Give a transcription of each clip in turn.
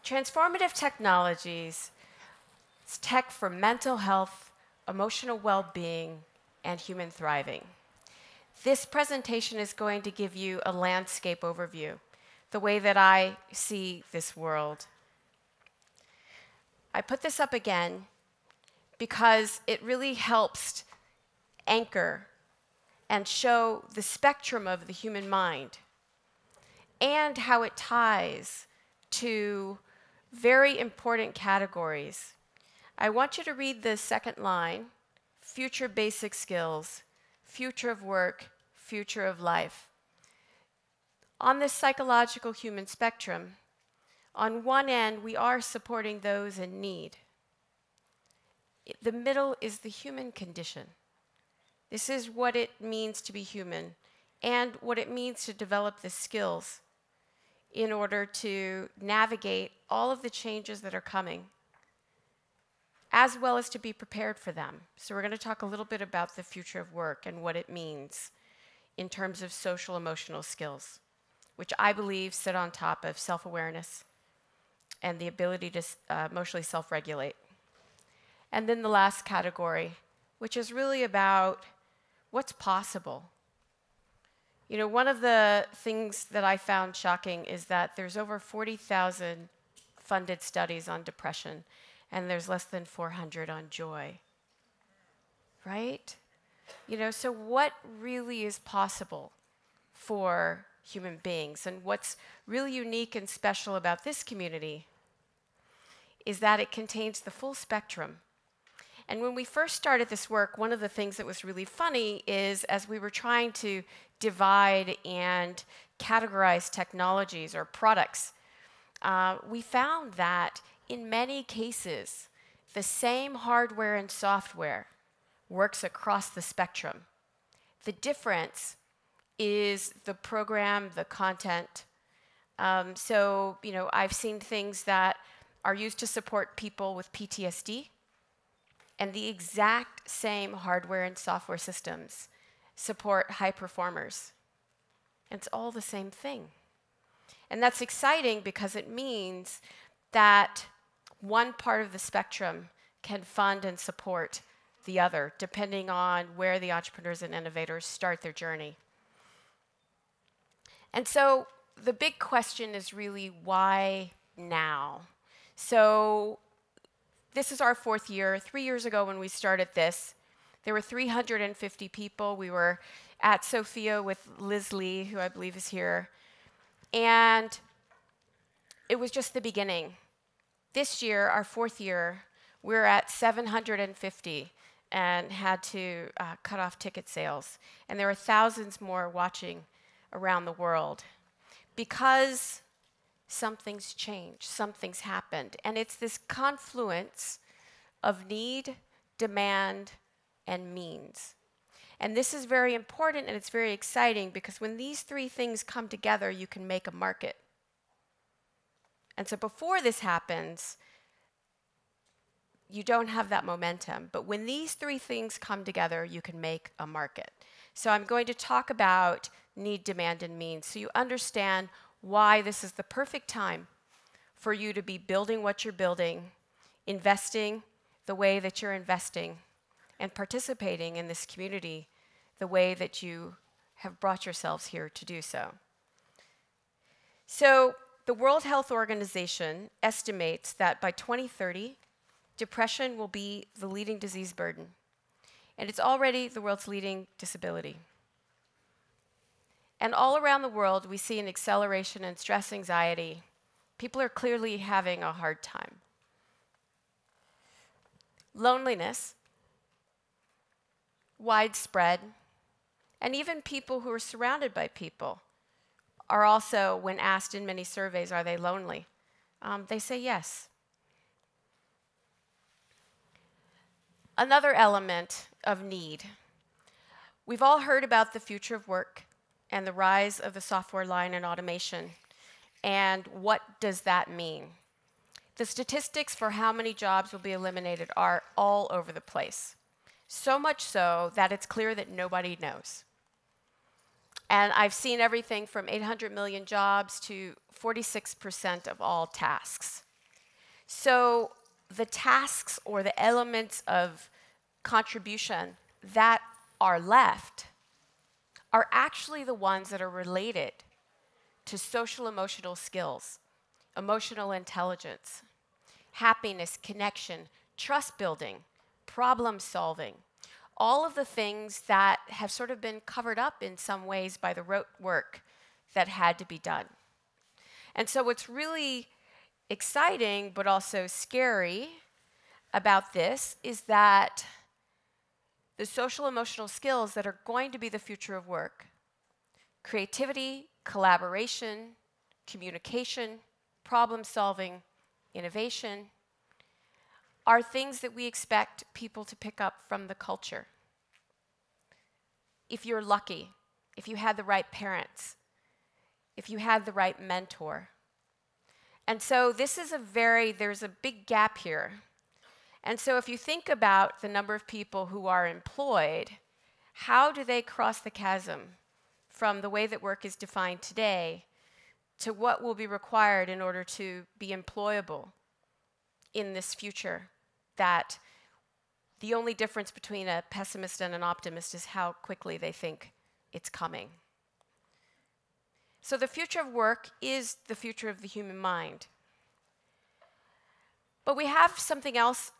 Transformative technologies is tech for mental health, emotional well-being, and human thriving. This presentation is going to give you a landscape overview, the way that I see this world. I put this up again because it really helps anchor and show the spectrum of the human mind and how it ties to very important categories. I want you to read the second line, future basic skills, future of work, future of life. On this psychological human spectrum, on one end, we are supporting those in need. The middle is the human condition. This is what it means to be human and what it means to develop the skills in order to navigate all of the changes that are coming, as well as to be prepared for them. So we're going to talk a little bit about the future of work and what it means in terms of social emotional skills, which I believe sit on top of self-awareness and the ability to emotionally self-regulate. And then the last category, which is really about what's possible. You know, one of the things that I found shocking is that there's over 40,000 funded studies on depression, and there's less than 400 on joy, right? You know, so what really is possible for human beings? And what's really unique and special about this community is that it contains the full spectrum. And when we first started this work, one of the things that was really funny is as we were trying to divide and categorize technologies or products, we found that in many cases, the same hardware and software works across the spectrum. The difference is the program, the content. So, you know, I've seen things that are used to support people with PTSD, and the exact same hardware and software systems support high performers. And it's all the same thing. And that's exciting because it means that one part of the spectrum can fund and support the other, depending on where the entrepreneurs and innovators start their journey. And so the big question is really, why now? So this is our fourth year. 3 years ago when we started this, there were 350 people. We were at Sophia with Liz Lee, who I believe is here. And it was just the beginning. This year, our fourth year, we're at 750 and had to cut off ticket sales. And there are thousands more watching around the world because something's changed, something's happened. And it's this confluence of need, demand, and means. And this is very important and it's very exciting because when these three things come together, you can make a market. And so before this happens, you don't have that momentum. But when these three things come together, you can make a market. So I'm going to talk about need, demand, and means so you understand why this is the perfect time for you to be building what you're building, investing the way that you're investing, and participating in this community the way that you have brought yourselves here to do so. So the World Health Organization estimates that by 2030, depression will be the leading disease burden, and it's already the world's leading disability. And all around the world, we see an acceleration in stress anxiety. People are clearly having a hard time. Loneliness, widespread, and even people who are surrounded by people are also, when asked in many surveys, are they lonely? They say yes. Another element of need. We've all heard about the future of work and the rise of the software line and automation. And what does that mean? The statistics for how many jobs will be eliminated are all over the place. So much so that it's clear that nobody knows. And I've seen everything from 800 million jobs to 46% of all tasks. So the tasks or the elements of contribution that are left are actually the ones that are related to social emotional skills, emotional intelligence, happiness, connection, trust building, problem solving, all of the things that have sort of been covered up in some ways by the rote work that had to be done. And so what's really exciting but also scary about this is that the social emotional skills that are going to be the future of work, creativity, collaboration, communication, problem solving, innovation, are things that we expect people to pick up from the culture. If you're lucky, if you had the right parents, if you had the right mentor. And so this is there's a big gap here. And so if you think about the number of people who are employed, how do they cross the chasm from the way that work is defined today to what will be required in order to be employable in this future, that the only difference between a pessimist and an optimist is how quickly they think it's coming. So the future of work is the future of the human mind. But we have something else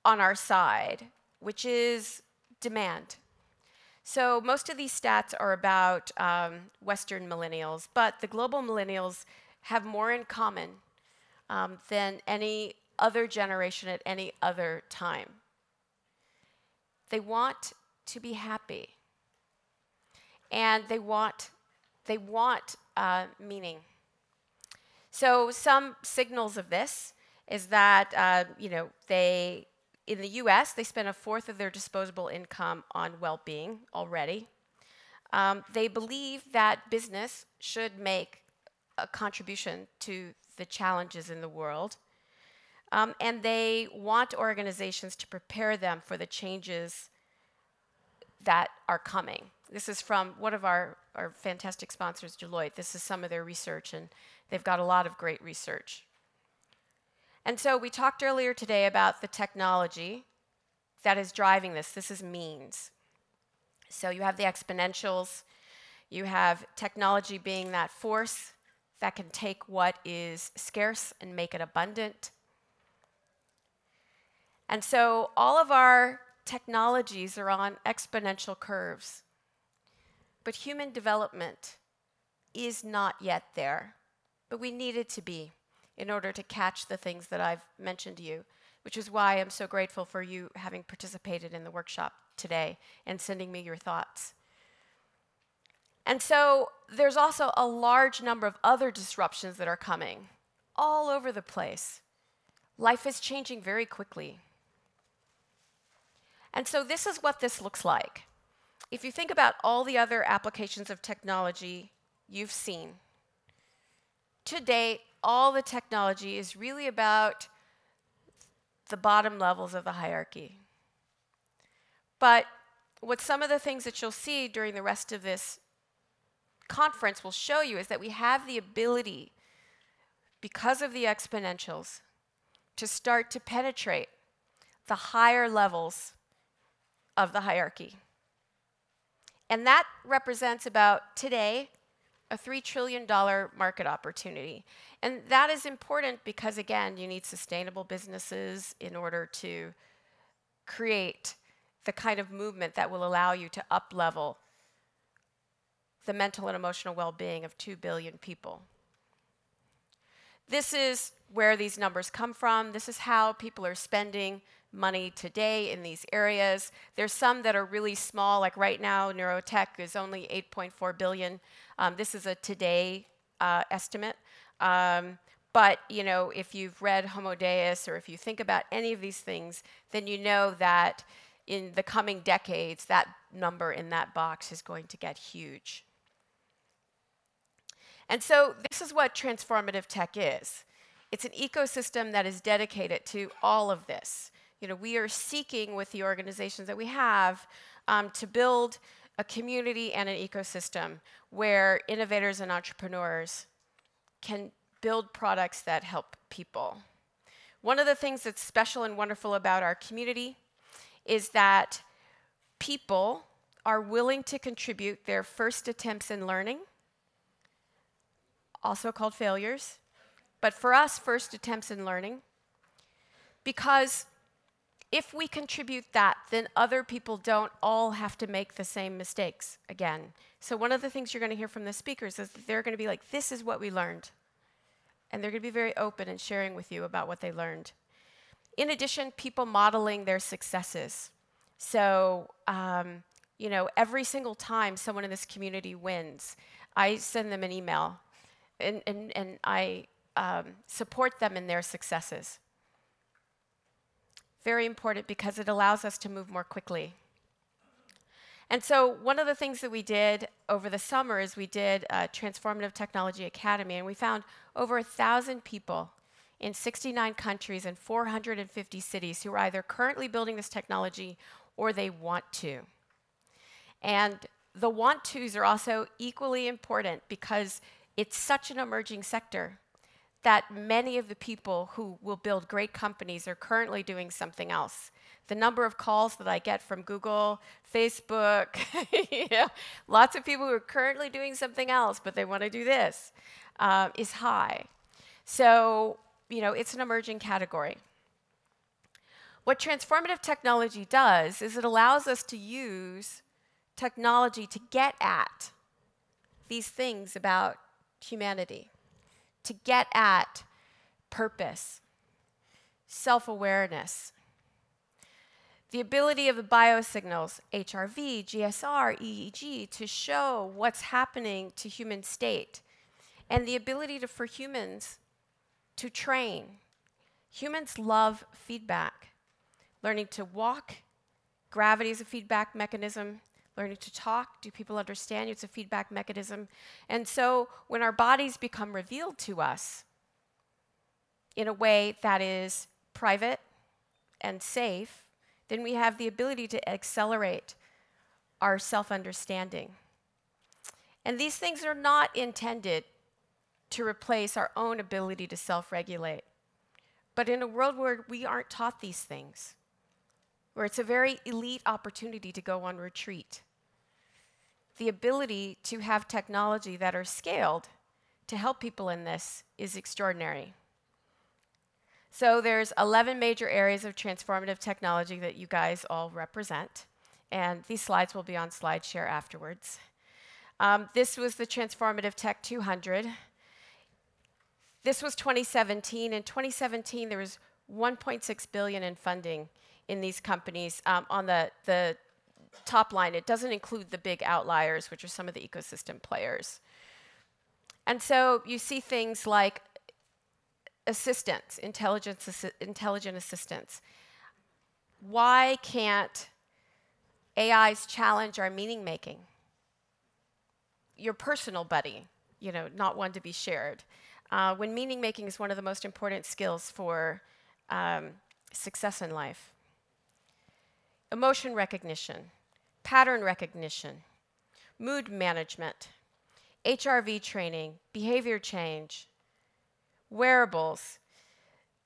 on our side, which is demand. So most of these stats are about Western millennials, but the global millennials have more in common than any other generation at any other time. They want to be happy, and they want meaning. So some signals of this is that in the US, they spend a fourth of their disposable income on well-being already. They believe that business should make a contribution to the challenges in the world. And they want organizations to prepare them for the changes that are coming. This is from one of our fantastic sponsors, Deloitte. This is some of their research, and they've got a lot of great research. And so we talked earlier today about the technology that is driving this. This is means. So you have the exponentials. You have technology being that force that can take what is scarce and make it abundant. And so all of our technologies are on exponential curves. But human development is not yet there. But we need it to be in order to catch the things that I've mentioned to you, which is why I'm so grateful for you having participated in the workshop today and sending me your thoughts. And so there's also a large number of other disruptions that are coming all over the place. Life is changing very quickly. And so this is what this looks like. If you think about all the other applications of technology you've seen, to date, all the technology is really about the bottom levels of the hierarchy. But what some of the things that you'll see during the rest of this conference will show you is that we have the ability, because of the exponentials, to start to penetrate the higher levels of the hierarchy. And that represents about, today, a $3 trillion market opportunity. And that is important because, again, you need sustainable businesses in order to create the kind of movement that will allow you to up-level the mental and emotional well-being of 2 billion people. This is where these numbers come from. This is how people are spending money today in these areas. There's some that are really small, like right now, neurotech is only 8.4 billion. This is a today estimate. But if you've read Homo Deus, or if you think about any of these things, then you know that in the coming decades, that number in that box is going to get huge. And so this is what transformative tech is. It's an ecosystem that is dedicated to all of this. We are seeking with the organizations that we have to build a community and an ecosystem where innovators and entrepreneurs can build products that help people. One of the things that's special and wonderful about our community is that people are willing to contribute their first attempts in learning, also called failures, but for us, first attempts in learning, because if we contribute that, then other people don't all have to make the same mistakes again. So one of the things you're going to hear from the speakers is that they're going to be like, this is what we learned. And they're going to be very open in sharing with you about what they learned. In addition, people modeling their successes. So, you know, every single time someone in this community wins, I send them an email and I support them in their successes. Very important because it allows us to move more quickly. And so one of the things that we did over the summer is we did a Transformative Technology Academy, and we found over 1,000 people in 69 countries and 450 cities who are either currently building this technology or they want to. And the want tos are also equally important because it's such an emerging sector that many of the people who will build great companies are currently doing something else. The number of calls that I get from Google, Facebook, you know, lots of people who are currently doing something else, but they want to do this, is high. So, you know, it's an emerging category. What transformative technology does is it allows us to use technology to get at these things about humanity, to get at purpose, self-awareness, the ability of the biosignals, HRV, GSR, EEG, to show what's happening to human state, and the ability for humans to train. Humans love feedback. Learning to walk, gravity is a feedback mechanism. Learning to talk, do people understand you? It's a feedback mechanism. And so when our bodies become revealed to us in a way that is private and safe, then we have the ability to accelerate our self-understanding. And these things are not intended to replace our own ability to self-regulate. But in a world where we aren't taught these things, where it's a very elite opportunity to go on retreat, the ability to have technology that are scaled to help people in this is extraordinary. So there's 11 major areas of transformative technology that you guys all represent, and these slides will be on SlideShare afterwards. This was the Transformative Tech 200. This was 2017. In 2017, there was $1.6 billion in funding in these companies. On the top line, it doesn't include the big outliers, which are some of the ecosystem players. And so you see things like assistance, intelligent assistance. Why can't AIs challenge our meaning making? Your personal buddy, you know, not one to be shared. When meaning making is one of the most important skills for success in life. Emotion recognition, pattern recognition, mood management, HRV training, behavior change, wearables,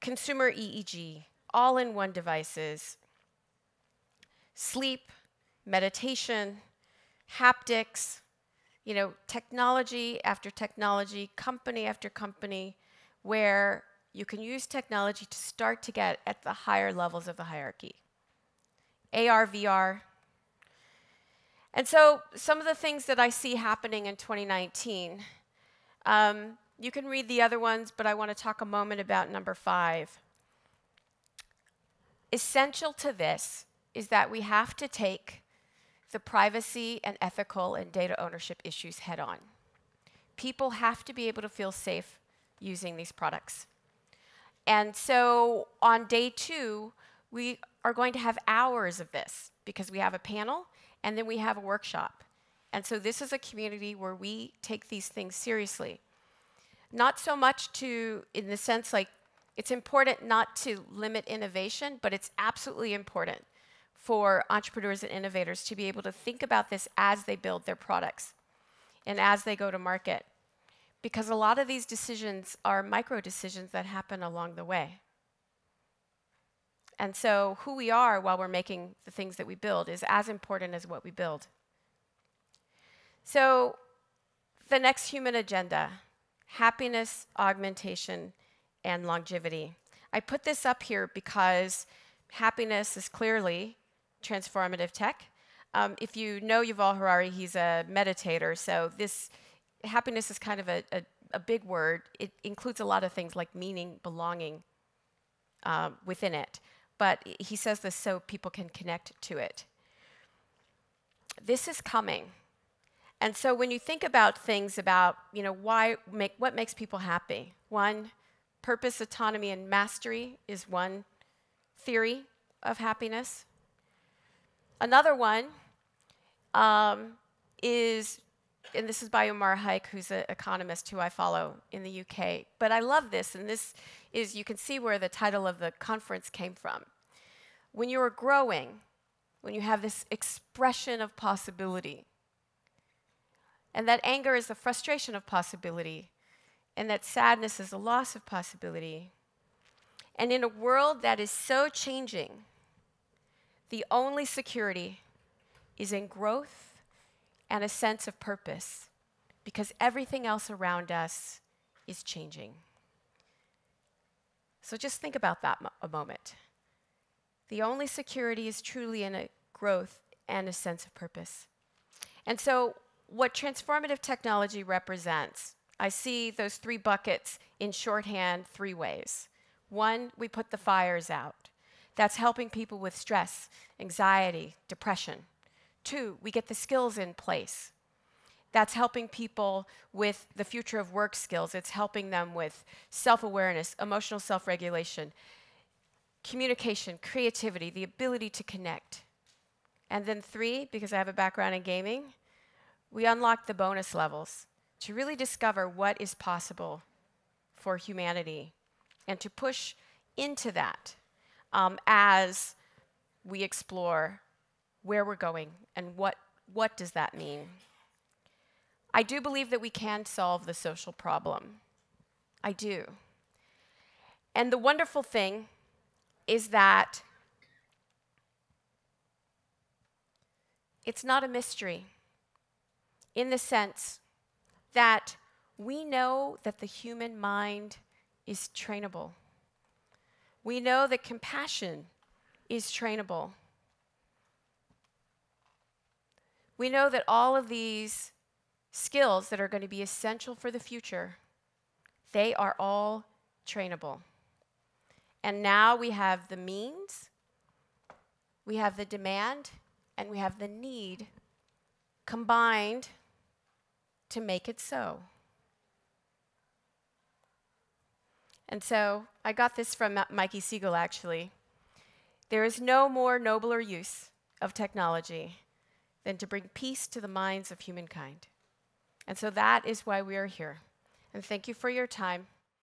consumer EEG, all-in-one devices, sleep, meditation, haptics, you know, technology after technology, company after company, where you can use technology to start to get at the higher levels of the hierarchy. AR, VR. And so some of the things that I see happening in 2019, you can read the other ones, but I want to talk a moment about number 5. Essential to this is that we have to take the privacy and ethical and data ownership issues head on. People have to be able to feel safe using these products. And so on day 2, we are going to have hours of this because we have a panel and then we have a workshop. And so this is a community where we take these things seriously. Not so much to, in the sense like, it's important not to limit innovation, but it's absolutely important for entrepreneurs and innovators to be able to think about this as they build their products and as they go to market. because a lot of these decisions are micro decisions that happen along the way. And so who we are while we're making the things that we build is as important as what we build. So the next human agenda: happiness, augmentation, and longevity. I put this up here because happiness is clearly transformative tech. If you know Yuval Harari, he's a meditator, so this happiness is kind of a big word. It includes a lot of things like meaning, belonging within it. But he says this so people can connect to it. This is coming. And so when you think about things about, what makes people happy? One, purpose, autonomy, and mastery is one theory of happiness. Another one is, and this is by Omar Haik, who's an economist who I follow in the UK. But I love this, and this is, you can see where the title of the conference came from. When you are growing, when you have this expression of possibility, and that anger is the frustration of possibility, and that sadness is the loss of possibility. And in a world that is so changing, the only security is in growth and a sense of purpose, because everything else around us is changing. So just think about that a moment. The only security is truly in a growth and a sense of purpose. And so what transformative technology represents, I see those three buckets in shorthand 3 ways. 1, we put the fires out. That's helping people with stress, anxiety, depression. 2, we get the skills in place. That's helping people with the future of work skills. It's helping them with self-awareness, emotional self-regulation, communication, creativity, the ability to connect. And then 3, because I have a background in gaming, we unlock the bonus levels to really discover what is possible for humanity and to push into that as we explore where we're going and what does that mean. I do believe that we can solve the social problem. I do. And the wonderful thing is that it's not a mystery, in the sense that we know that the human mind is trainable. We know that compassion is trainable. We know that all of these skills that are going to be essential for the future, they are all trainable. And now we have the means, we have the demand, and we have the need combined to make it so. And so I got this from Mikey Siegel, actually. There is no more nobler use of technology than to bring peace to the minds of humankind. And so that is why we are here. And thank you for your time.